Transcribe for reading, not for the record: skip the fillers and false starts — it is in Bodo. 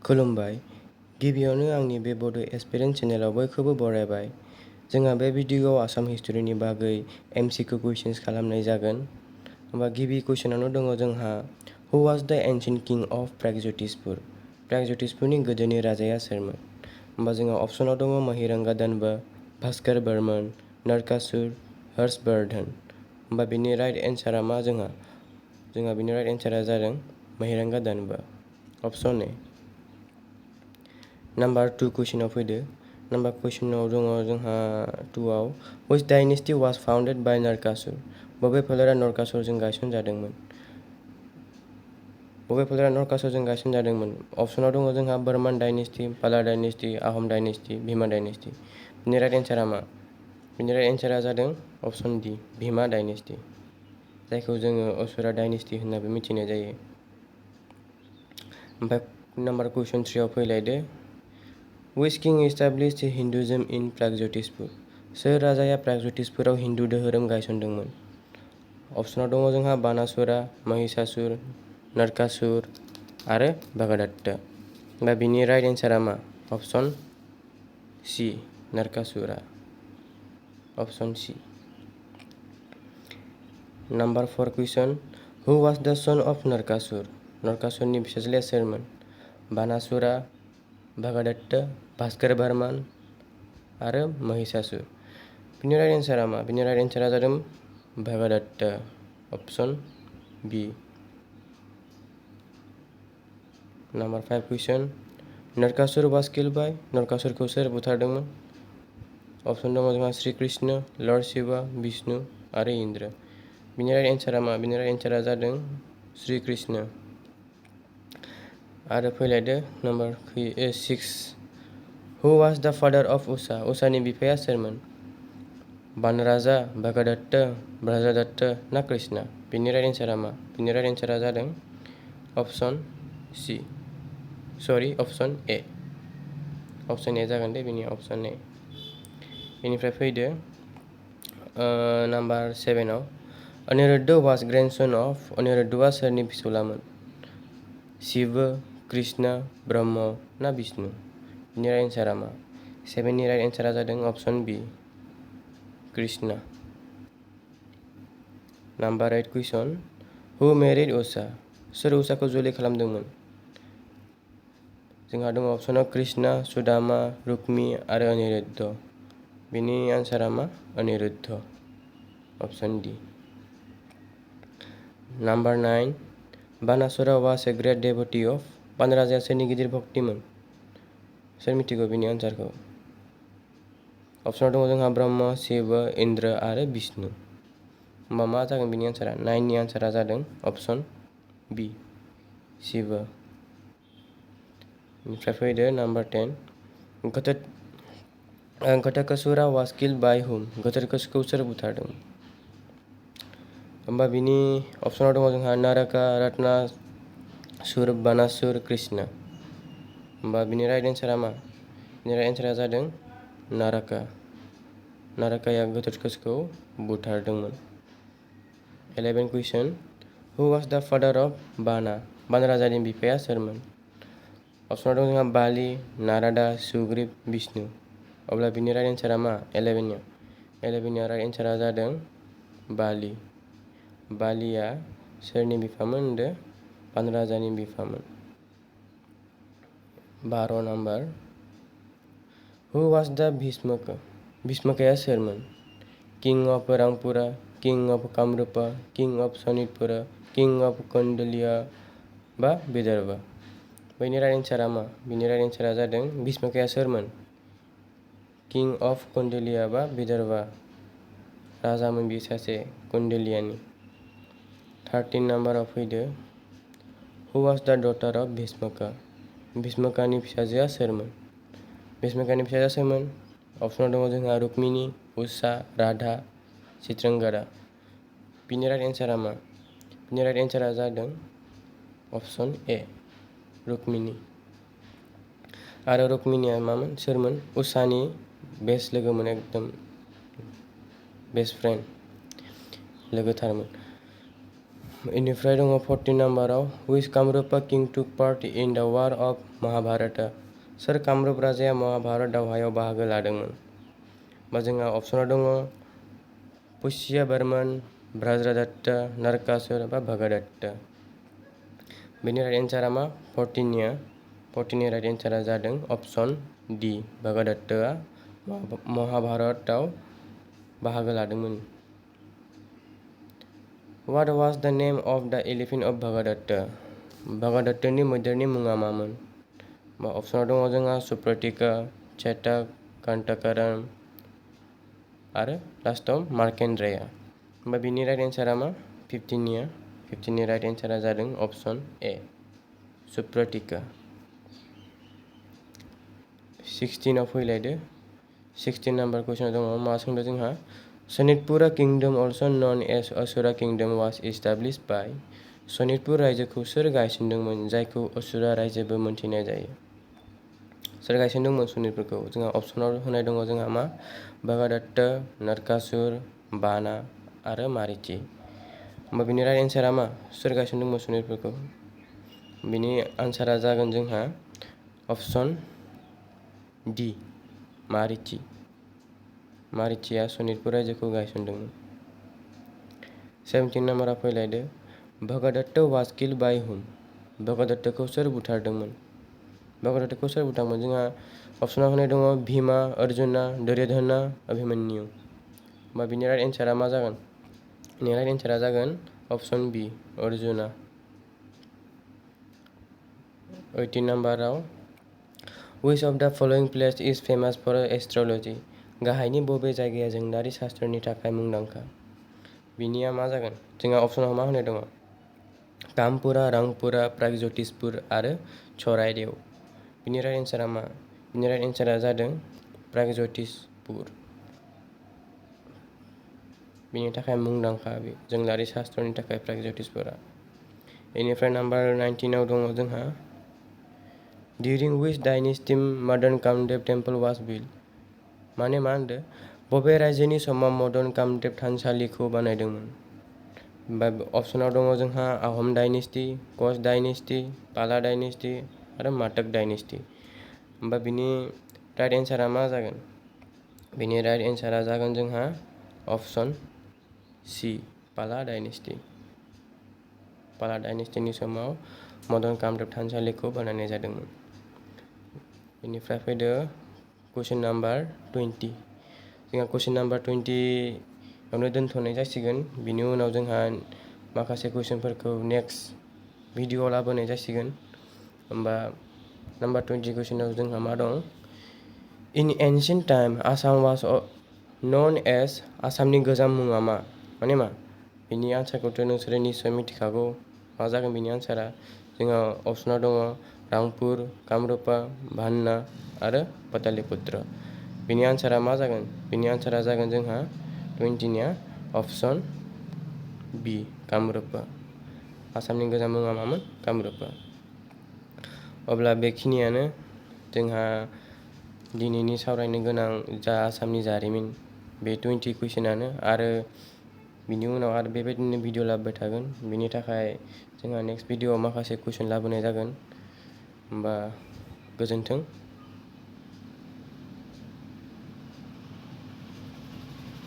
खुलुमबाय। गिबियावनो आंनि बे बड' एस्पिरेन्ट चेनेलाव बयखौबो बरायबाय। जोंहा बे भिडिअ'आव आसाम हिस्ट'रिनि बागै MCQ कुइसन्स खालामनाय जागोन। होमबा गिबि कुइसनावनो दङ जोंहा हु वाज द एन्शियन्ट किं अफ प्रागज्य'तिसपुर? प्रागज्य'तिसपुरनि गोदोनि राजाया सोरमोन? होमबा जोंहा अपसनाव दङ महिरंगदानबा, भास्कर बर्मन, नरकासुर, हर्षवर्धन। होमबा बेनि राइट एन्सारा मा जोंहा बेनि राइट एन्सारा जादों महिरंगदानबा। अपसन ए। नाम्बार 2 कुइसनाव फैदो। नाम्बार कुइसनाव दङ जोंहा 2आव व्हिच डायनेस्टि वाज फाउन्डेड बाय नरकासुर? बबे फोलेरा नरकासुरजों गायसनजादोंमोन? अपसनाव दङ जोंहा बर्मन डायनेस्टि, पाला डायनेस्टि, आहम डायनेस्टि, भीमा डायनेस्टि। बिनि राइट एन्सारा मा? बिनि राइट एन्सारा जादों अपसन डि, भीमा डायनेस्टि, जायखौ जोङो असुरा डायनेस्टि होननाबो मिथिनाय जायो। ओमफ्राय नाम्बार कुइसन 3आव फैलायदो। Which king established Hinduism in Pragjyotishpur? सोर राजाया प्रागज्य'तिसपुराव हिन्दु दोहोरोम गायसनदोंमोन? अपसनाव दङ जोंहा बानासुरा, महिषासुर, नरकासुर आरो भगदत्त। दा बिनि राइट एन्सारा मा? अपसन सि, नरकासुरा। अपसन सि। नाम्बार 4 कुइसन। हु वाज द सन अफ नरकासुर? नरकासुरनि फिसाज्लाया सोरमोन? बानासुरा, भगदत्त, भास्कर बर्मन आरो महिषासुर। बिनि राइट एन्सारा मा? बिनि राइट एन्सारा जादों भगदत्त। Option B. नाम्बार 5 कुइसन। Narakasur was killed by? नरकासुरखौ सोर बुथारदोंमोन? अपसन दङ जोंहा श्री कृष्ण, लर्ड शिवा, विष्णु आरो इन्द्र। बिनि राइट एन्सारा मा? बिनि राइट एन्सारा जादों श्री कृष्ण। आरो फैलायदो नाम्बार 6। हु वाज द फादार अफ उषा? उषानि बिफाया सोरमोन? बानराजा, भगदत्त, ब्रजदत्त ना कृष्ण? बिनि राइट एन्सारा मा? बिनि राइट एन्सारा जादों अपसन सि, अपसन ए। अपसन ए जागोन दे बिनि अपसन ए। बेनिफ्राय फैदो नाम्बार 7आव। Aniruddha was grandson of? अनिरुद्धआ सोरनि फिसौलामोन? शिव, कृष्ण, ब्रह्म ना विष्णु? बिनि राइट एन्सारा मा? 7नि राइट एन्सारा जादों अपसन बि, कृष्ण। नाम्बार 8 कुइसन। हु मेरिड उषा? सोर उषाखौ जुलि खालामदोंमोन? जोंहा दङ अपसनाव कृष्ण, सुदामा, रुक्मि आरो अनिरुद्ध। बिनि एन्सारा मा? Aniruddha. Option D. Number 9। Banasura was a great devotee of? बानराजाया सोरनि गिदिर भक्तिमोन? सोर मिथिगौ बिनि एन्सारखौ? अपसनाव दङ जोंहा ब्रह्म, शिव, इन्द्र आरो विष्णु। होमबा मा जागोन बिनि एन्सारा? 9नि एन्सारा जादों अपसन बि, शिव। बेनिफ्राय फैदो number 10। Ghatakasura was killed by whom? घटकासुरखौ सोर बुथारदोंमोन? होमबा बिनि अपसनाव दङ जोंहा नारका, रत्नासुर, बानासुर, कृष्ण। होमबा बिनि राइट एन्सारा मा? बिनि राइट एन्सारा जादों नारका। नारकाया घटकासुरखौ बुथारदोंमोन। 11 कुइसन। हु वाज द फादार अफ बाना? बान राजानि बिफाया सोरमोन? अपसनाव दं जोंहा बालि, नारदा, सुग्रीव, विष्णु। अब्ला बिनि राइट एन्सारा मा? 11नियाव 11निया राइट एन्सारा जादों बालि। बालिया सोरनि बिफामोन होनदो? बान राजानि बिफामोन। 12 नाम्बार। हु वाज द भीष्मक? भीष्मकया सोरमोन? King of Rampura, king of Kamrupa, king of Sonitpura, king of Kaundilya बा विदर्भ? बैनि राइट एन्सारा मा? बिनि राइट एन्सारा जादों भीष्मकया सोरमोन? किं अफ कौंडिल्य बा विदर्भ राजामोन बि सासे कौंडिल्यनि। 13 नाम्बाराव फैदो। हु वाज द डटार अफ भीष्मका? भीष्मकानि फिसाजोआ सोरमोन? भीष्मकानि फिसाजोआ सोरमोन? अपसनाव दङ जोंहा रुक्मिनि, उषा, राधा, चित्रंगदा। बिनि राइट एन्सारा मा? बिनि राइट एन्सारा जादों अपसन ए, रुक्मिनि। आरो रुक्मिनिया मामोन? सोरमोन? उषानि बेस्ट लोगोमोन, एकदम बेस्ट फ्रेन्ड, लोगोथारमोन। इनिफ्राय दङ 14 नाम्बाराव which Kamrupa king took part in the war of Mahabharata सोर कामरुप राजाया महाभारत दावहायाव बाहागो लादोंमोन बा जोंहा अपसनाव दङ पुष्य बर्मन भ्राजरादत्त नरकासुर बा भगदत्त बेनि राइट एन्सारा मा 14 नि राइट एन्सारा जादों अपसन डी भगदत्तआ महाभारतआव बाहागो लादोंमोन What was the name of the elephant of Bhagadatta भगदत्तनि मैदेरनि मुङा मामोन बा अपसनाव दङ जोंहा सुप्रतिका चेतक कांताकरण आरो लास्टआव मार्केन्द्रेया बा बिनि राइट एन्सारा मा 15 नि राइट एन्सारा जादों अपसन ए सुप्रतिका 16 आव फैलायदो 16 नाम्बार कुइसनाव दङ मा सोंदों जोंहा Sonitpura kingdom also known as Asura kingdom was established by Sonitpur रायजोखौ सोर गायसनदोंमोन जायखौ असुरा रायजोबो मोनथिनाय जायो सोर गायसनदोंमोन सनितपुरखौ जोंहा अपसनाव होनाय दङ जोंहा मा भगदत्त नरकासुर बाना आरो मारिचि होमबा बिनि राइट एन्सारा मा सोर गायसनदोंमोन सनितपुरखौ बिनि आन्सारा जागोन जोंहा अपसन डी मारिचिया सनितपुर रायजोखौ गायसनदोंमोन 17 नाम्बाराव फैलायदो Bhagadatta was killed by whom भगदत्तखौ सोर बुथारदोंमोन जोंहा अपसनाव होनाय दङ भीमा अर्जुना दुर्योधना अभिमन्यु होमबा बिनि राइट एन्सारा मा जागोन बिनि राइट एन्सारा जागोन अपसन बी अर्जुना 18 नाम्बाराव which of the following place is famous for astrology गाहायनि बबे जायगाया जोंदारि शास्त्रनि थाखाय मुंदांखा बिनिया मा जागोन जोंहा अपसनाव मा होनाय दङ कामपुरा रांपुरा प्रागज्योतिषपुर आरो चराइदेव बिनि राइट एन्सारा मा बिनि राइट एन्सारा जादों प्रागज्योतिषपुर बिनि थाखाय मुंदांखा बे जोंदारि शास्त्रनि थाखाय प्रागज्योतिषपुरा बेनिफ्राय नाम्बार 19 आव दङ जोंहा During which dynasty modern Kamdev temple was built माने मा होनदो बबे रायजोनि समाव मदन कामदेब थानसालिखौ बानायदोंमोन बा अपसनाव दङ जोंहा आहम डायनेस्टि कच डायनेस्टि पाला डायनेस्टि आरो माटक डायनेस्टि होमबा बिनि राइट एन्सारा मा जागोन बिनि राइट एन्सारा जागोन जोंहा अपसन सी पाला डायनेस्टिनि समाव मदन कामदेब थानसालिखौ बानायनाय जादोंमोन बेनिफ्राय फैदो कुइसन नाम्बार 20 जोंहा कुइसन नाम्बार 20 आवनो दोनथ'नाय जासिगोन बिनि उनाव जोंहा माखासे कुइसनफोरखौ नेक्स्ट भिडिअ'आव लाबोनाय जासिगोन होमबा नाम्बार 20 कुइसनाव जोंहा मा दं in ancient time Assam was known as आसामनि गोजाम मुङा मा माने मा बिनि आन्सारखौथ' नोंसोरो निस्सय मिथिखागौ मा जागोन बिनि आन्सारा जोंहा अपसनाव दङ रांपुर कामरुपा भान्ना आरो पाटलिपुत्र बिनि आन्सारा मा जागोन बिनि आन्सारा जागोन जोंहा 20निया अपसन बी कामरुपा आसामनि गोजाम मुङा मामोन कामरुपा अब्ला बेखिनियानो जोंहा दिनैनि सावरायनो गोनां जा आसामनि जारिमिन बे 20 कुइसनानो आरो बिनि उनाव आरो बेबायदिनो भिडिअ लाबोबाय थागोन बिनि थाखाय जोंहा नेक्स्ट भिडिअआव माखासे कुइसन लाबोनाय जागोन होमबा गोजोन्थों